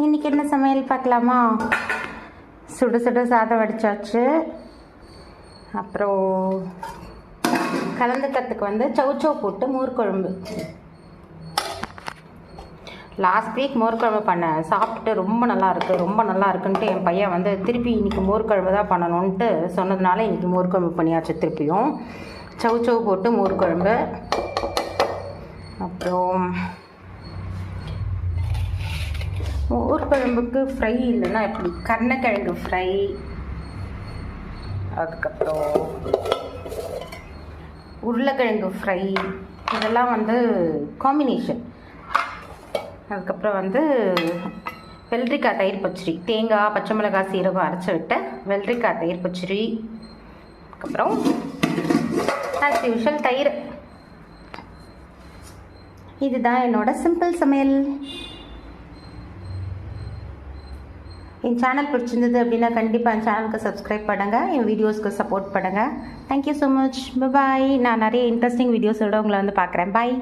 இன்றைக்கி என்ன சமையல் பார்க்கலாமா? சுட சுட சாதம் வடித்தாச்சு. அப்புறம் கலந்துக்கிறதுக்கு வந்து சவுச்சவ் போட்டு மோர் குழம்பு. லாஸ்ட் வீக் மோர் குழம்பு பண்ணேன், சாப்பிட்டுட்டு ரொம்ப நல்லா இருக்குன்ட்டு என் பையன் வந்து திருப்பி இன்றைக்கி மோர் குழம்பு தான் பண்ணணுன்ட்டு சொன்னதுனால இன்றைக்கி மோர் குழம்பு பண்ணியாச்சு. திருப்பியும் சவுச்சவ் போட்டு மோர் குழம்பு. அப்புறம் மோர் குழம்புக்கு ஃப்ரை இல்லைன்னா எப்படி, கருணக்கிழங்கு ஃப்ரை, அதுக்கப்புறம் உருளைக்கிழங்கு ஃப்ரை, இதெல்லாம் வந்து காம்பினேஷன். அதுக்கப்புறம் வந்து வெள்ளரிக்காய் தயிர் பச்சடி, தேங்காய் பச்சை மிளகாய் சீரகம் அரைச்சி விட்ட வெள்ளரிக்காய் தயிர் பச்சடி. அதுக்கப்புறம் ஆஸ் யூஷுவல் தயிர். இதுதான் என்னோட சிம்பிள் சமையல். என் சேனல் பிடிச்சிருந்தது அப்படின்னா கண்டிப்பாக என் சேனலுக்கு சப்ஸ்கிரைப் பண்ணுங்கள், என் வீடியோஸ்க்கு சப்போர்ட் பண்ணுங்கள். Thank you so much. பாய். நான் நிறைய இன்ட்ரெஸ்டிங் வீடியோஸோட உங்களை வந்து பார்க்குறேன். பாய்.